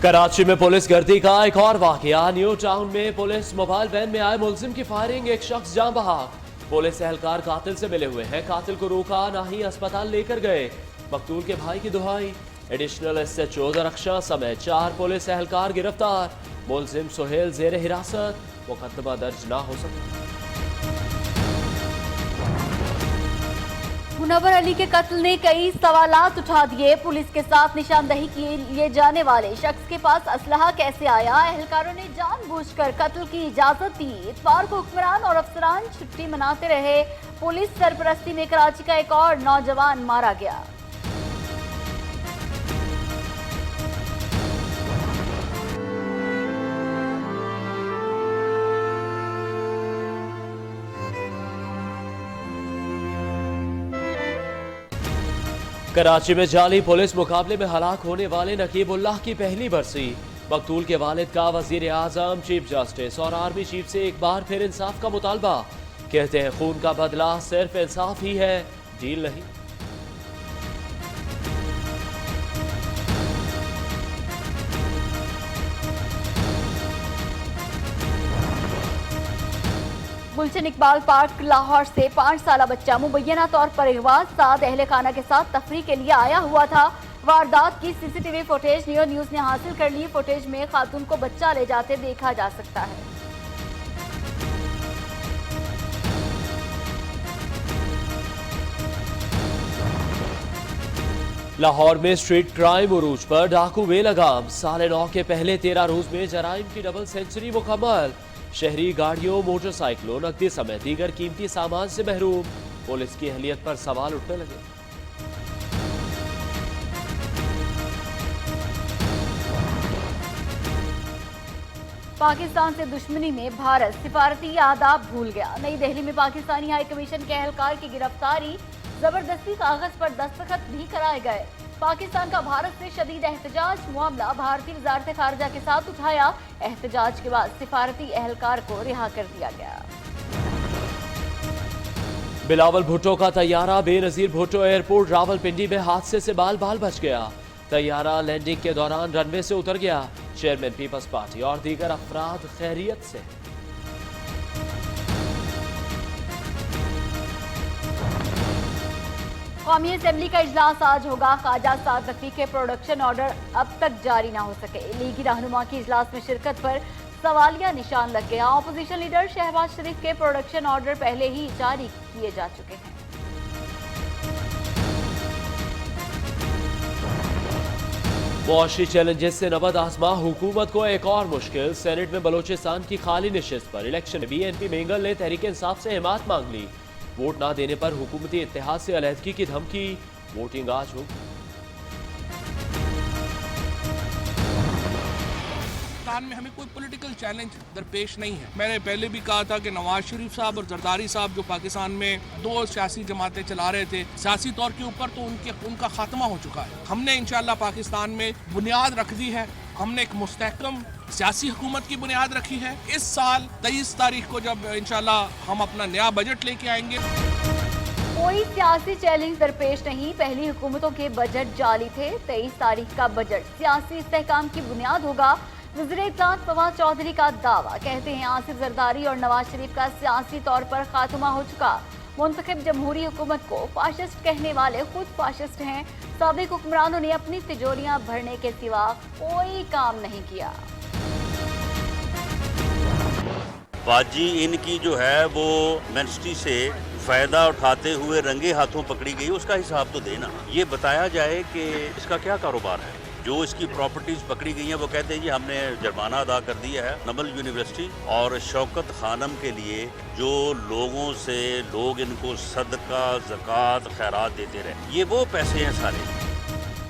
कराची में पुलिस गर्दी का एक और वाकया। न्यू टाउन में पुलिस मोबाइल वैन में आए मुलजिम की फायरिंग, एक शख्स जान बहक। पुलिस एहलकार कातिल से मिले हुए हैं, कातिल को रोका ना ही अस्पताल लेकर गए। मकतूल के भाई की दुहाई। एडिशनल SHO दरख्शां समेत 4 पुलिस एहलकार गिरफ्तार। मुलजिम सुहेल जेर हिरासत, मुकदमा दर्ज ना हो सका। मुनव्वर अली के कत्ल ने कई सवालात उठा दिए। पुलिस के साथ निशानदही किए जाने वाले शख्स के पास असलहा कैसे आया? एहलकारों ने जानबूझकर कत्ल की इजाजत दी। इतवार को हुक्मरान और अफसरान छुट्टी मनाते रहे। पुलिस सरपरस्ती में कराची का एक और नौजवान मारा गया। कराची में जाली पुलिस मुकाबले में हलाक होने वाले नकीबुल्लाह की पहली बरसी। मकतूल के वालिद का वजीर आजम, चीफ जस्टिस और आर्मी चीफ से एक बार फिर इंसाफ का मुतालबा। कहते हैं खून का बदला सिर्फ इंसाफ ही है, डील नहीं। गुलशन इकबाल पार्क लाहौर से 5 साल बच्चा मुबैना तौर पर अगवा साद अहले खाना के साथ तफरी के लिए आया हुआ था। वारदात की CCTV फुटेज नियो न्यूज ने हासिल कर ली। फुटेज में खातून को बच्चा ले जाते देखा जा सकता है। लाहौर में स्ट्रीट क्राइम उरूज पर डाकू बेलगाम। साल 9 के पहले 13 रोज में जराइम की डबल सेंचुरी मुकम्मल। शहरी गाड़ियों, मोटरसाइकिलों, नकदी समेत दीगर कीमती सामान से महरूम। पुलिस की अहलियत पर सवाल उठने लगे। पाकिस्तान से दुश्मनी में भारत सिफारती आदाब भूल गया। नई दिल्ली में पाकिस्तानी हाई कमीशन के एहलकार की गिरफ्तारी, जबरदस्ती कागज पर दस्तखत भी कराए गए। पाकिस्तान का भारत से शदीद एहतजाज, मामला भारतीय वजारत खारजा के साथ उठाया। एहतजाज के बाद सिफारती एहलकार को रिहा कर दिया गया। बिलावल भुट्टो का तैयारा बेनजीर भुट्टो एयरपोर्ट रावलपिंडी में हादसे से बाल बाल बच गया। तैयारा लैंडिंग के दौरान रनवे से उतर गया। चेयरमैन पीपल्स पार्टी और दीगर अफराद खैरियत से। कौमी असेंबली का इजलास आज होगा। ख्वाजा साद नकवी के प्रोडक्शन ऑर्डर अब तक जारी न हो सके। लीगी रहनुमा की इजलास में शिरकत पर सवालिया निशान लग गया। ऑपोजिशन लीडर शहबाज शरीफ के प्रोडक्शन ऑर्डर पहले ही जारी किए जा चुके हैं। मुआशी चैलेंजेस से नबद आजमा हुकूमत को एक और मुश्किल। सेनेट में बलोचिस्तान की खाली निशिस्त पर इलेक्शन BNP मेंगल ने तहरीक इंसाफ से हिमायत मांग ली। वोट ना देने पर हुकूमती इत्तेहाद से अलहदगी की धमकी। वोटिंग आज होगी। पाकिस्तान में हमें कोई पॉलिटिकल चैलेंज दरपेश नहीं है। मैंने पहले भी कहा था कि नवाज शरीफ साहब और जरदारी साहब जो पाकिस्तान में 2 सियासी जमातें चला रहे थे, सियासी तौर के ऊपर तो उनका खात्मा हो चुका है। हमने इंशाल्लाह पाकिस्तान में बुनियाद रख दी है। हमने एक मुस्तहकम सियासी हुकूमत की बुनियाद रखी है। इस साल 23 तारीख को जब इंशाल्लाह हम अपना नया बजट लेके आएंगे। कोई सियासी चैलेंज दरपेश नहीं। पहली हुकूमतों के बजट जाली थे। 23 तारीख का बजट सियासी इस्तेहकाम की बुनियाद होगा। वज़ीर इत्तलात फवाद चौधरी का दावा। कहते हैं आसिफ जरदारी और नवाज शरीफ का सियासी तौर पर खात्मा हो चुका। मुंतखब जमहूरी हुकूमत को फाशिस्ट कहने वाले खुद फाशिस्ट हैं। साबिक हुक्मरानों ने अपनी तिजोरियां भरने के सिवा कोई काम नहीं किया। बाजी इनकी जो है वो मिनिस्ट्री से फायदा उठाते हुए रंगे हाथों पकड़ी गई, उसका हिसाब तो देना। ये बताया जाए कि इसका क्या कारोबार है। जो इसकी प्रॉपर्टीज पकड़ी गई हैं वो कहते हैं जी हमने जुर्माना अदा कर दिया है। नबल यूनिवर्सिटी और शौकत खानम के लिए जो लोगों से लोग इनको सदका, ज़कात, खैरात देते रहे, ये वो पैसे हैं सारे।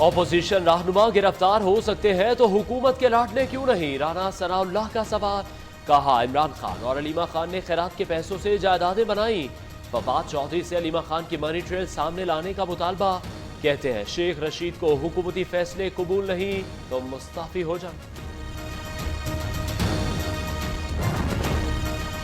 ऑपोजिशन रहनुमा गिरफ्तार हो सकते हैं तो हुकूमत के लाटने क्यों नहीं? राना सनाउल्लाह का सवाल। कहा इमरान खान और अलीमा खान ने खैरात के पैसों से जायदादें बनाई। फवाद चौधरी से अलीमा खान की मनी ट्रेल सामने लाने का मुतालबा। कहते हैं शेख रशीद को हुकूमती फैसले कबूल नहीं तो मुस्तफी हो जाए।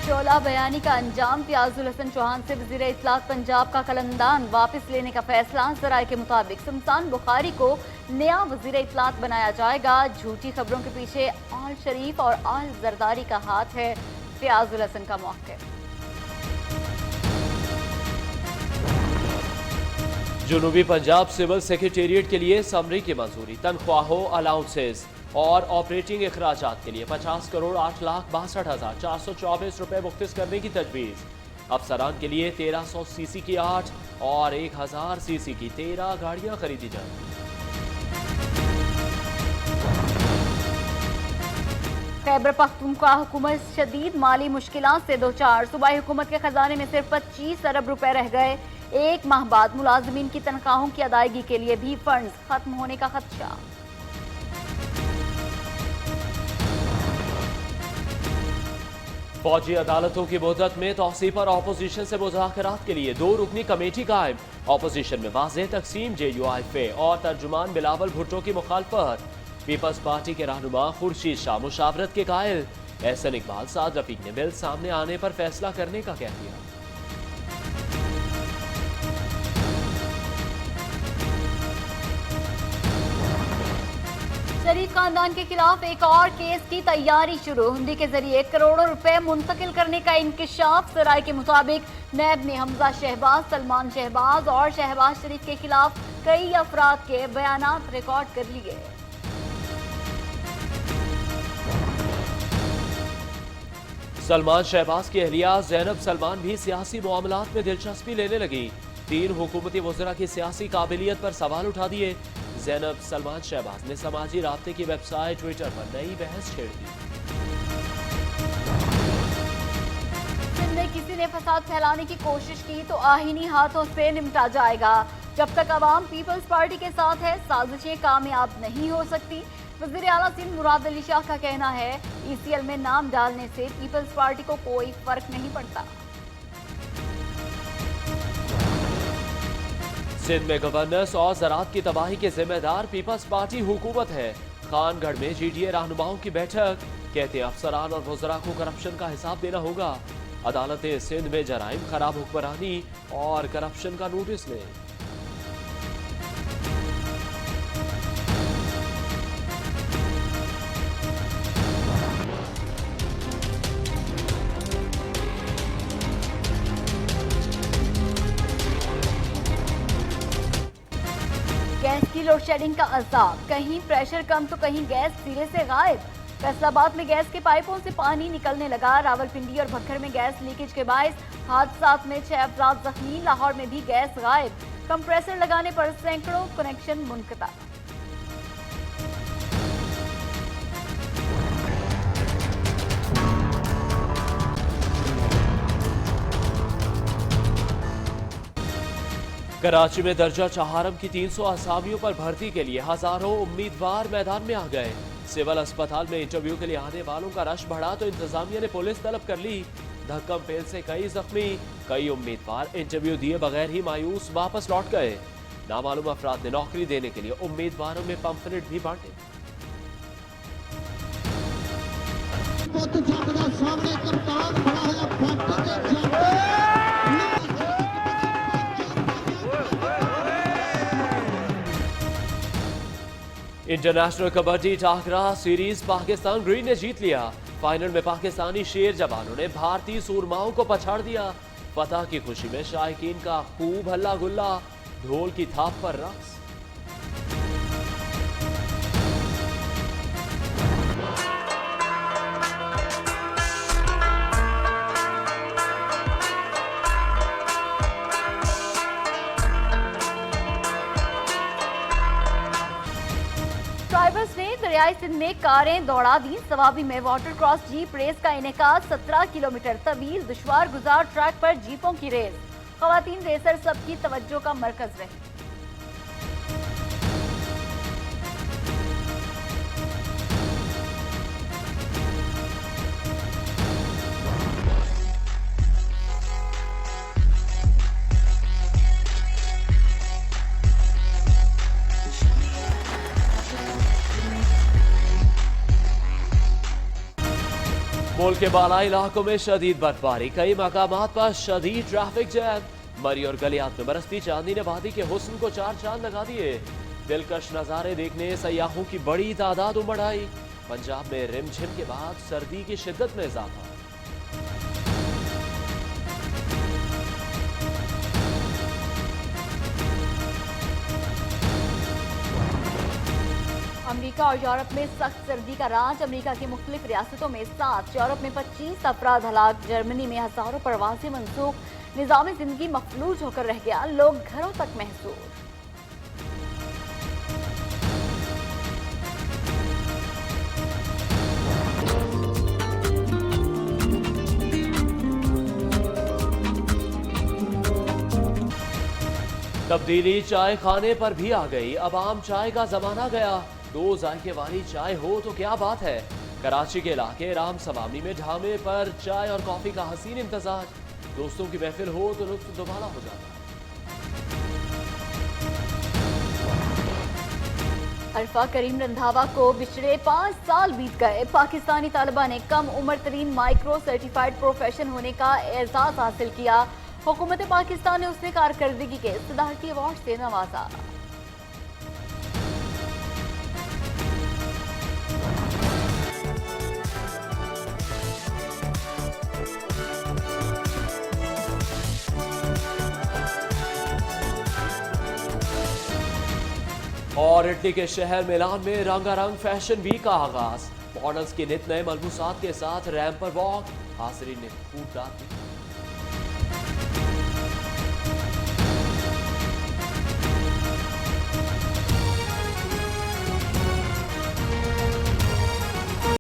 शोला बयानी का अंजाम। फियाजुल हसन चौहान से वजीर इत्तलात पंजाब का कलंदान वापस लेने का फैसला। जराए के मुताबिक सुल्तान बुखारी को नया वजीर इत्तलात बनाया जाएगा। झूठी खबरों के पीछे आल शरीफ और आल जरदारी का हाथ है, फियाजुल हसन का मौक़िफ़। जुनूबी पंजाब सिविल सेक्रेटेरिएट के लिए समरी की मंजूरी। तनख्वाहों, अलाउंसेस और ऑपरेटिंग अखराजात के लिए 50 करोड़ 8,62,424 रुपए मुख्तस करने की तजवीज़। अफसरान के लिए 1300 सीसी की 8 और 1000 सीसी की 13 गाड़ियां खरीदी जाएंगी। खैबर पख्तूनख्वा हुकूमत शदीद माली मुश्किलात से दो चार। सूबाई हुकूमत के खजाने में सिर्फ 25 अरब रुपए रह गए। एक माह बाद मुलाजमीन की तनख्वाहों की अदायगी के लिए भी फंड्स खत्म होने का खदशा। फौजी अदालतों की मुद्दत में तौसी पर अपोजिशन से मुज़ाकरात के लिए 2 रुकनी कमेटी कायम। अपोजिशन में वाज़ेह तकसीम JUIF और तर्जुमान बिलावल भुट्टो की मुखालफत। पीपल्स पार्टी के रहनुमा खुर्शीद शाह मुशावरत के कायल। एहसन इकबाल साद रफीक ने बिल सामने आने पर फैसला करने का कह दिया। शरीफ खानदान के खिलाफ एक और केस की तैयारी शुरू। हुंडी के जरिए करोड़ों रुपए मुंतकिल करने का इंकिशाफ। सराय के मुताबिक नैब ने हमजा शहबाज, सलमान शहबाज और शहबाज शरीफ के खिलाफ कई अफराद के बयानात रिकॉर्ड कर लिए। सलमान शहबाज की अहलिया जैनब सलमान भी सियासी मामलात में दिलचस्पी लेने लगी। 3 हुकूमती वज़रा की सियासी काबिलियत पर सवाल उठा दिए। जैनब सलमान शहबाज ने समाजी राब्ते की वेबसाइट ट्विटर पर नई बहस छेड़ दी। किसी ने फसाद फैलाने की कोशिश की तो आहीनी हाथों से निपटा जाएगा। जब तक अवाम पीपल्स पार्टी के साथ है, साजिशें कामयाब नहीं हो सकती। वज़ीर आला सिंध मुराद अली शाह का कहना है, ECL में नाम डालने से पीपल्स पार्टी को कोई फर्क नहीं पड़ता। सिंध में गवर्नेंस और ज़राअत की तबाही के जिम्मेदार पीपल्स पार्टी हुकूमत है। खानगढ़ में GDA रहनुमाओं की बैठक। कहते अफसरान और वज़रा को करप्शन का हिसाब देना होगा। अदालतें सिंध में जराइम, खराब हुक्मरानी और करप्शन का नोटिस लें। गैस की लोड शेडिंग का अज़ाब। कहीं प्रेशर कम तो कहीं गैस सिरे से गायब। फैसलाबाद में गैस के पाइपों से पानी निकलने लगा। रावलपिंडी और भक्खर में गैस लीकेज के बायस हादसात में 6 अफराद जख्मी। लाहौर में भी गैस गायब। कंप्रेसर लगाने पर सैकड़ों कनेक्शन मुनक़ता। कराची में दर्जा चहारम की 300 असामियों पर भर्ती के लिए हजारों उम्मीदवार मैदान में आ गए। सिविल अस्पताल में इंटरव्यू के लिए आने वालों का रश बढ़ा तो इंतजामिया ने पुलिस तलब कर ली। धक्कम पेल से कई जख्मी। कई उम्मीदवार इंटरव्यू दिए बगैर ही मायूस वापस लौट गए। नामालूम अफराद ने नौकरी देने के लिए उम्मीदवारों में पंफलेट भी बांटे। इंटरनेशनल कबड्डी टाकरा सीरीज पाकिस्तान ग्रीन ने जीत लिया। फाइनल में पाकिस्तानी शेर जवानों ने भारतीय सूरमाओं को पछाड़ दिया। फतह की खुशी में शायकीन का खूब हल्ला गुल्ला। ढोल की थाप पर रक्स। ड्राइवर्स ने दरियाई सिंध में कारें दौड़ा दी। सवाबी में वाटर क्रॉस जीप रेस का इनेकाद। 17 किलोमीटर तवील दुश्वार गुजार ट्रैक पर जीपों की रेस। खवातीन रेसर सबकी तवज्जो का मरकज रही। मुल्क के बालाई इलाकों में शदीद बर्फबारी, कई मकामात पर शदीद ट्रैफिक जैम। मरी और गलियात में बरसती चांदी ने वादी के हुस्न को चार चांद लगा दिए। दिलकश नज़ारे देखने सयाहों की बड़ी तादाद उमड़ आई। पंजाब में रिमझिम के बाद सर्दी की शिद्दत में इजाफा। अमेरिका और यूरोप में सख्त सर्दी का राज। अमेरिका की मुख्तलिफ रियासतों में 7, यूरोप में 25 अफराद हलाक। जर्मनी में हजारों प्रवासी मनसूख। निज़ाम जिंदगी मफलूज होकर रह गया, लोग घरों तक महसूर। तब्दीली चाय खाने पर भी आ गई, अब आम चाय का जमाना गया। 2 जायके वाली चाय हो तो क्या बात है। कराची के इलाके राम सवामी में ढाबे पर चाय और कॉफी का हसीन इंतजार। दोस्तों की महफिल हो तो लुत्फ दुबाला हो जाता। अरफा करीम रंधावा को बिछड़े 5 साल बीत गए। पाकिस्तानी तालिबा ने कम उम्र तरीन माइक्रो सर्टिफाइड प्रोफेशन होने का एजाज हासिल किया। हुकूमत पाकिस्तान ने उसने कारकर्दगी के सदारती अवार्ड से नवाजा। और इटली के शहर मिलान में रंगारंग फैशन वीक का आगाज। मॉडल्स के नित नए मलबूसात के साथ रैंप पर वॉक। हाज़रीन ने खूब डांटी।